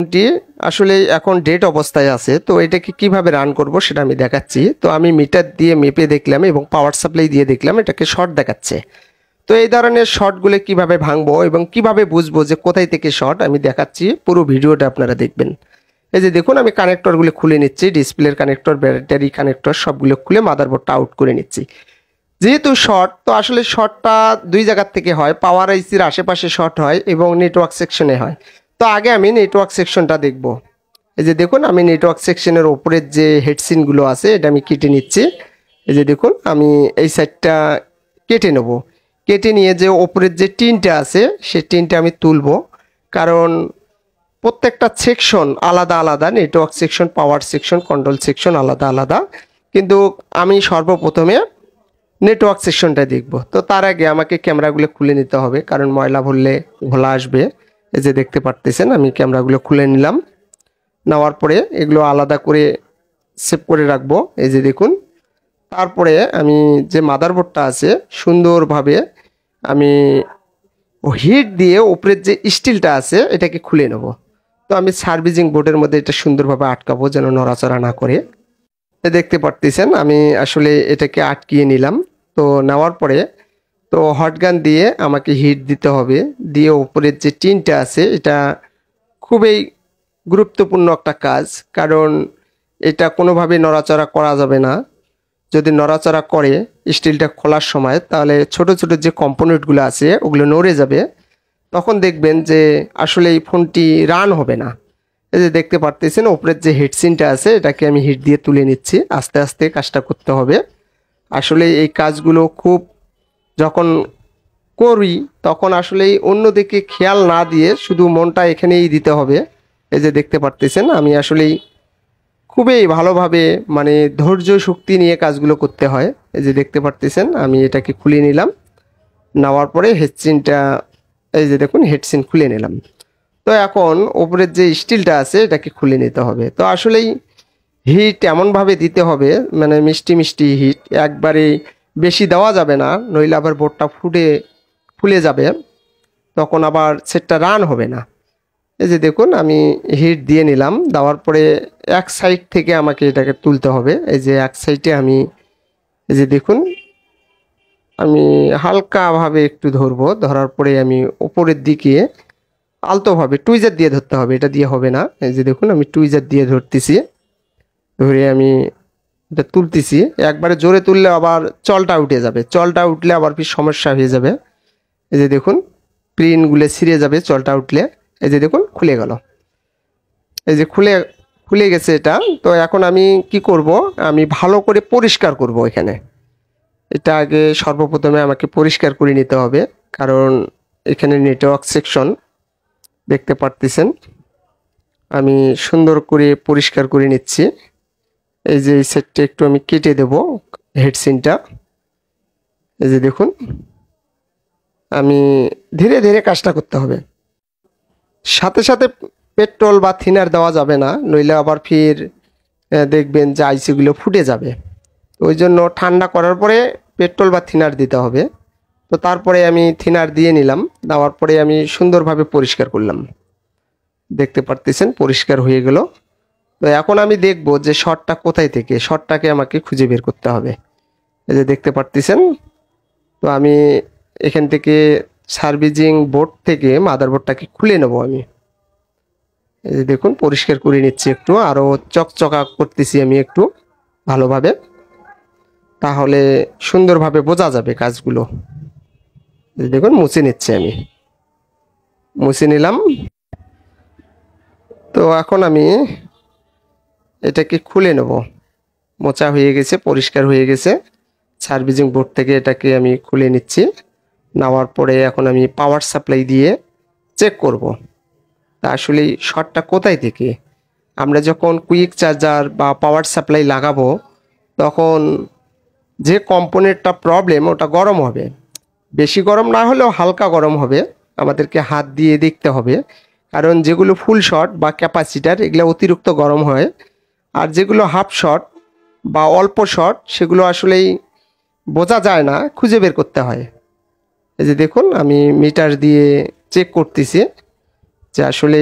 ফোনটি আসলে এখন ডেড অবস্থায় আছে, তো এটাকে কিভাবে রান করব সেটা আমি দেখাচ্ছি। তো আমি মিটার দিয়ে মেপে দেখলাম এবং পাওয়ার সাপ্লাই দিয়ে দেখলাম এটাকে শর্ট দেখাচ্ছে। তো এই ধরনের শর্টগুলো কিভাবে ভাঙবো এবং কিভাবে বুঝবো যে কোথায় থেকে শর্ট, আমি দেখাচ্ছি। পুরো ভিডিওটা আপনারা দেখবেন। এই যে দেখুন, আমি কানেক্টরগুলো খুলে নিচ্ছি, ডিসপ্লের কানেক্টর, ব্যাটারি কানেক্টর সবগুলো খুলে মাদারবোর্ডটা আউট করে নিচ্ছি। যেহেতু শর্ট, তো আসলে শর্টটা দুই জায়গার থেকে হয়, পাওয়ার আইসির আশেপাশে শর্ট হয় এবং নেটওয়ার্ক সেকশনে হয়। তো আগে আমি নেটওয়ার্ক সেকশনটা দেখব। এই যে দেখুন, আমি নেটওয়ার্ক সেকশনের ওপরের যে হেডসিনগুলো আছে এটা আমি কেটে নিচ্ছি। এই যে দেখুন, আমি এই সাইডটা কেটে নেব। কেটে নিয়ে যে ওপরের যে টিনটা আছে সেই টিনটা আমি তুলব, কারণ প্রত্যেকটা সেকশন আলাদা আলাদা, network section, power section, control section আলাদা আলাদা। কিন্তু আমি সর্বপ্রথমে নেটওয়ার্ক সেকশনটা দেখব। তো তার আগে আমাকে ক্যামেরাগুলো খুলে নিতে হবে, কারণ ময়লা ভরলে ঘোলা আসবে। এই যে দেখতে পারতেছেন, আমি ক্যামেরাগুলো খুলে নিলাম। নেওয়ার পরে এগুলো আলাদা করে সেভ করে রাখবো। এই যে দেখুন, তারপরে আমি যে মাদারবোর্ডটা আছে সুন্দরভাবে আমি হিট দিয়ে উপরের যে স্টিলটা আছে এটাকে খুলে নেব। তো আমি সার্ভিসিং বোর্ডের মধ্যে এটা সুন্দরভাবে আটকাবো যেন নড়াচড়া না করে। দেখতে পারতেছেন আমি আসলে এটাকে আটকিয়ে নিলাম। তো নেওয়ার পরে তো হটগান দিয়ে আমাকে হিট দিতে হবে, দিয়ে উপরের যে টিনটা আছে এটা খুবই গুরুত্বপূর্ণ একটা কাজ, কারণ এটা কোনোভাবে নড়াচড়া করা যাবে না। যদি নড়াচড়া করে স্টিলটা খোলার সময়, তাহলে ছোট ছোট যে কম্পোনেন্টগুলো আছে ওগুলো নড়ে যাবে। তখন দেখবেন যে আসলে এই ফোনটি রান হবে না। এই যে দেখতে পারতেছেন উপরের যে হিটসিনটা আছে এটাকে আমি হিট দিয়ে তুলে নিচ্ছি। আস্তে আস্তে কাজটা করতে হবে। আসলে এই কাজগুলো খুব যখন করি তখন আসলেই অন্যদিকে খেয়াল না দিয়ে শুধু মনটা এখানেই দিতে হবে। এই যে দেখতে পারতেছেন আমি আসলেই খুবই ভালোভাবে মানে ধৈর্য শক্তি নিয়ে কাজগুলো করতে হয়। এই যে দেখতে পারতেছেন আমি এটাকে খুলে নিলাম। নেওয়ার পরে হেডসিনটা, এই যে দেখুন হেডসিন খুলে নিলাম। তো এখন ওপরের যে স্টিলটা আছে এটাকে খুলে নিতে হবে। তো আসলেই হিট এমনভাবে দিতে হবে, মানে মিষ্টি মিষ্টি হিট, একবারে বেশি দেওয়া যাবে না, নইলে আবার বোর্ডটা ফুলে যাবে, তখন আবার সেটটা রান হবে না। এই যে দেখুন আমি হিট দিয়ে নিলাম। দেওয়ার পরে এক সাইড থেকে আমাকে এটাকে তুলতে হবে। এই যে এক সাইডে আমি, এই যে দেখুন আমি হালকাভাবে একটু ধরবো, ধরার পরে আমি উপরের দিকে আলতোভাবে টুইজার দিয়ে ধরতে হবে, এটা দিয়ে হবে না। এই যে দেখুন আমি টুইজার দিয়ে ধরতেছি, ধরে আমি এটা তুলতেছি। একবারে জোরে তুললে আবার চলটা উঠে যাবে, চলটা উঠলে আবার ফির সমস্যা হয়ে যাবে। এই যে দেখুন প্রিন্টগুলো ছিঁড়ে যাবে চলটা উঠলে। এই যে দেখুন খুলে গেল, এই যে খুলে গেছে এটা। তো এখন আমি কি করব, আমি ভালো করে পরিষ্কার করব এখানে। এটা আগে সর্বপ্রথমে আমাকে পরিষ্কার করে নিতে হবে, কারণ এখানে নেটওয়ার্ক সেকশন দেখতে পারতেছেন আমি সুন্দর করে পরিষ্কার করে নিচ্ছি। এই যে এই সেটটা একটু আমি কেটে দেব হেডসিনটা। এই যে দেখুন আমি ধীরে ধীরে কাজটা করতে হবে, সাথে সাথে পেট্রোল বা থিনার দেওয়া যাবে না, নইলে আবার ফির দেখবেন যে আইসিগুলো ফুটে যাবে। ওই জন্য ঠান্ডা করার পরে পেট্রোল বা থিনার দিতে হবে। তো তারপরে আমি থিনার দিয়ে নিলাম, দেওয়ার পরে আমি সুন্দরভাবে পরিষ্কার করলাম। দেখতে পারতেছেন পরিষ্কার হয়ে গেল। তো এখন আমি দেখব যে শর্টটা কোথায় থেকে, শর্টটাকে আমাকে খুঁজে বের করতে হবে। এই যে দেখতে পারতেছেন, তো আমি এখান থেকে সার্ভিসিং বোর্ড থেকে মাদারবোর্ডটাকে খুলে নেব আমি। এই যে দেখুন পরিষ্কার করে নিচ্ছি, একটু আরও চকচকা করতেছি আমি একটু ভালোভাবে, তাহলে সুন্দরভাবে বোঝা যাবে কাজগুলো। দেখুন মুছে নিচ্ছি আমি, মুছে নিলাম। তো এখন আমি এটাকে খুলে নেব। মোছা হয়ে গেছে, পরিষ্কার হয়ে গেছে। সার্ভিসিং বোর্ড থেকে এটাকে আমি খুলে নিচ্ছি। নেওয়ার পরে এখন আমি পাওয়ার সাপ্লাই দিয়ে চেক করব তা আসলে শর্টটা কোথায় থেকে। আমরা যখন কুইক চার্জার বা পাওয়ার সাপ্লাই লাগাবো তখন যে কম্পোনেন্টটা প্রবলেম ওটা গরম হবে, বেশি গরম না হলেও হালকা গরম হবে। আমাদেরকে হাত দিয়ে দেখতে হবে, কারণ যেগুলো ফুল শর্ট বা ক্যাপাসিটার এগুলো অতিরিক্ত গরম হয়, আর যেগুলো হাফ শর্ট বা অল্প শর্ট সেগুলো আসলেই বোঝা যায় না, খুঁজে বের করতে হয়। এই যে দেখুন আমি মিটার দিয়ে চেক করতেছি যে আসলে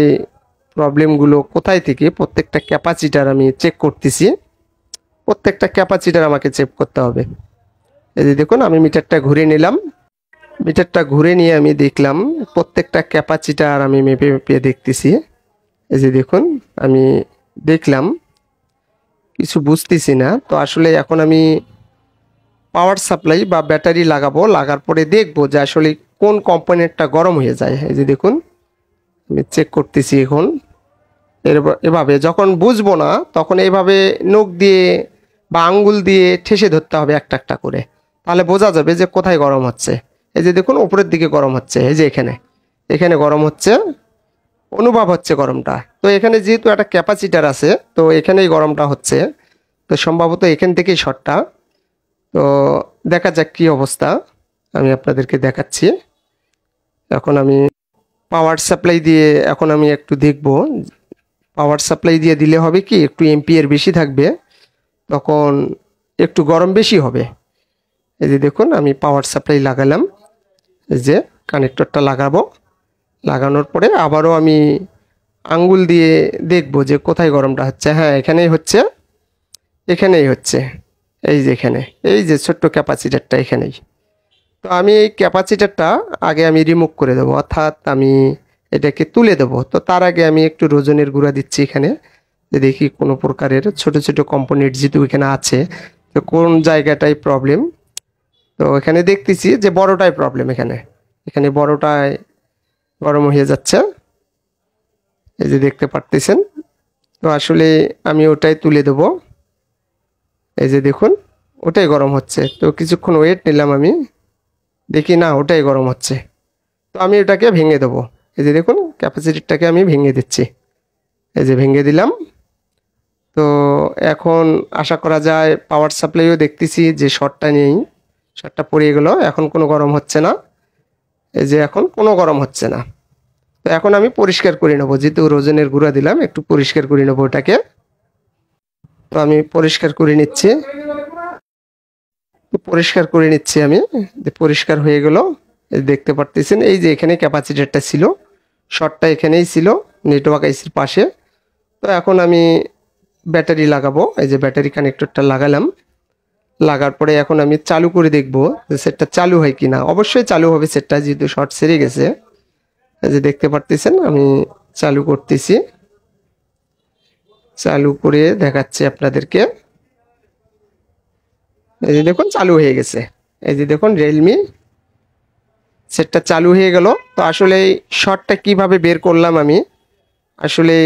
প্রবলেমগুলো কোথায় থেকে, প্রত্যেকটা ক্যাপাসিটার আমি চেক করতেছি। প্রত্যেকটা ক্যাপাসিটার আমাকে চেক করতে হবে। এই যে দেখুন আমি মিটারটা ঘুরে নিলাম, মিটারটা ঘুরে নিয়ে আমি দেখলাম প্রত্যেকটা ক্যাপাসিটার আমি মেপে মেপে দেখতেছি। এই যে দেখুন আমি দেখলাম কিছু বুঝতেছি না, তো আসলে এখন আমি পাওয়ার সাপ্লাই বা ব্যাটারি লাগাবো, লাগার পরে দেখবো যে আসলে কোন কম্পোনেন্টটা গরম হয়ে যায়। এই যে দেখুন আমি চেক করতেছি এখন। এভাবে যখন বুঝবো না তখন এইভাবে নখ দিয়ে বা আঙ্গুল দিয়ে ঠেসে ধরতে হবে একটা একটা করে, তাহলে বোঝা যাবে যে কোথায় গরম হচ্ছে। এই যে দেখুন উপরের দিকে গরম হচ্ছে, এই যে এখানে এখানে গরম হচ্ছে, অনুভব হচ্ছে গরমটা। তো এখানে যেহেতু একটা ক্যাপাসিটার আছে তো এখানেই গরমটা হচ্ছে, তো সম্ভবত এখান থেকেই শর্টটা। তো দেখা যাক কী অবস্থা, আমি আপনাদেরকে দেখাচ্ছি। এখন আমি পাওয়ার সাপ্লাই দিয়ে এখন আমি একটু দেখব। পাওয়ার সাপ্লাই দিয়ে দিলে হবে কি একটু এম্পিয়ার বেশি থাকবে, তখন একটু গরম বেশি হবে। এই যে দেখুন আমি পাওয়ার সাপ্লাই লাগালাম, এই যে কানেক্টরটা লাগাবো, লাগানোর পরে আবারও আমি আঙ্গুল দিয়ে দেখব যে কোথায় গরমটা হচ্ছে। হ্যাঁ এখানেই হচ্ছে, এখানেই হচ্ছে, এই যে এখানে, এই যে ছোট্ট ক্যাপাসিটারটা এখানেই। তো আমি এই ক্যাপাসিটারটা আগে আমি রিমুভ করে দেবো, অর্থাৎ আমি এটাকে তুলে দেবো। তো তার আগে আমি একটু রোজনের গুঁড়া দিচ্ছি এখানে, যে দেখি কোনো প্রকারের ছোট ছোট কম্পোনেন্ট যেহেতু এখানে আছে তো কোন জায়গাটায় প্রবলেম। তো এখানে দেখতেছি যে বড়টাই প্রবলেম, এখানে এখানে বড়টায় গরম হয়ে যাচ্ছে, এই যে দেখতে পারতেছেন। তো আসলে আমি ওটাই তুলে দেবো, এই যে দেখুন ওটাই গরম হচ্ছে। তো কিছুক্ষণ ওয়েট নিলাম, আমি দেখি না ওটাই গরম হচ্ছে, তো আমি ওটাকে ভেঙে দেবো। এই যে দেখুন ক্যাপাসিটিটাকে আমি ভেঙে দিচ্ছি, এই যে ভেঙে দিলাম। তো এখন আশা করা যায় পাওয়ার সাপ্লাইও দেখতেছি যে শর্টটা নেই, শর্টটা পড়ে গেলো, এখন কোনো গরম হচ্ছে না। এই যে এখন কোনো গরম হচ্ছে না। তো এখন আমি পরিষ্কার করে নেবো, যেহেতু রোজনের গুঁড়া দিলাম একটু পরিষ্কার করে নেবো ওটাকে। তো আমি পরিষ্কার করে নিচ্ছি, পরিষ্কার করে নিচ্ছি আমি, পরিষ্কার হয়ে গেল। দেখতে পারতেছেন এই যে এখানে ক্যাপাসিটারটা ছিল, শর্টটা এখানেই ছিল নেটওয়ার্ক আইসির পাশে। তো এখন আমি ব্যাটারি লাগাবো, এই যে ব্যাটারি কানেক্টরটা লাগালাম, লাগার পরে এখন আমি চালু করে দেখব যে সেটটা চালু হয় কিনা। অবশ্যই চালু হবে সেটটা, যেহেতু শর্ট সেরে গেছে। এই যে দেখতে পারতেছেন আমি চালু করতেছি, চালু করে দেখাচ্ছি আপনাদেরকে। এই যে দেখুন চালু হয়ে গেছে, এই যে দেখুন রিয়েলমি সেটটা চালু হয়ে গেল। তো আসলে শর্টটা কিভাবে বের করলাম আমি, আসলে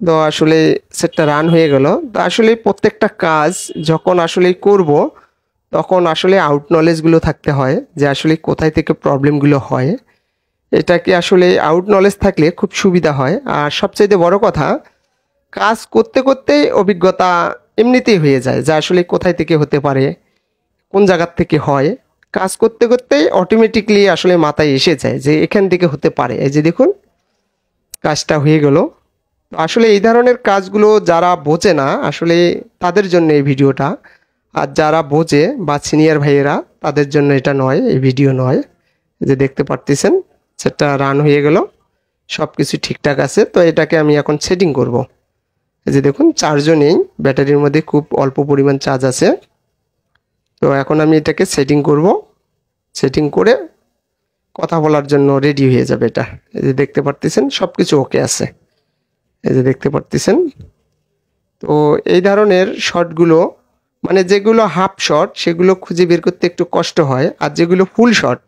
তো আসলে সেটটা রান হয়ে গেল। তো আসলে প্রত্যেকটা কাজ যখন আসলে করব তখন আসলে আউট নলেজগুলো থাকতে হয়, যে আসলে কোথায় থেকে প্রবলেমগুলো হয়। এটাকে আসলে আউট নলেজ থাকলে খুব সুবিধা হয়। আর সবচাইতে বড় কথা, কাজ করতে করতেই অভিজ্ঞতা এমনিতেই হয়ে যায়, যে আসলে কোথায় থেকে হতে পারে, কোন জায়গার থেকে হয়। কাজ করতে করতেই অটোমেটিকলি আসলে মাথায় এসে যায় যে এখান থেকে হতে পারে। এই যে দেখুন কাজটা হয়ে গেল। তো আসলে এই ধরনের কাজগুলো যারা বোঝে না আসলে তাদের জন্য এই ভিডিওটা, আর যারা বোঝে বা সিনিয়র ভাইয়েরা তাদের জন্য এটা নয়, এই ভিডিও নয়। যে দেখতে পারতেছেন সেটা রান হয়ে গেল, সব কিছু ঠিকঠাক আছে। তো এটাকে আমি এখন সেটিং করব। এই যে দেখুন চার্জও নেই, ব্যাটারির মধ্যে খুব অল্প পরিমাণ চার্জ আছে। তো এখন আমি এটাকে সেটিং করব, সেটিং করে কথা বলার জন্য রেডি হয়ে যাবে এটা। এই যে দেখতে পারতেছেন সব কিছু ওকে আছে, এই যে দেখতে পারতেছেন। তো এই ধরনের শর্টগুলো মানে যেগুলো হাফ শর্ট সেগুলো খুঁজে বের করতে একটু কষ্ট হয়, আর যেগুলো ফুল শর্ট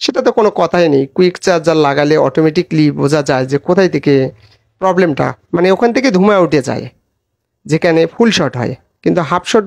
সেটা তো কোনো কথাই নেই, কুইক চার্জার লাগালে অটোমেটিকলি বোঝা যায় যে কোথায় থেকে প্রবলেমটা, মানে ওখান থেকে ধুমা উঠে যায় যেখানে ফুল শর্ট হয়। কিন্তু হাফ শর্ট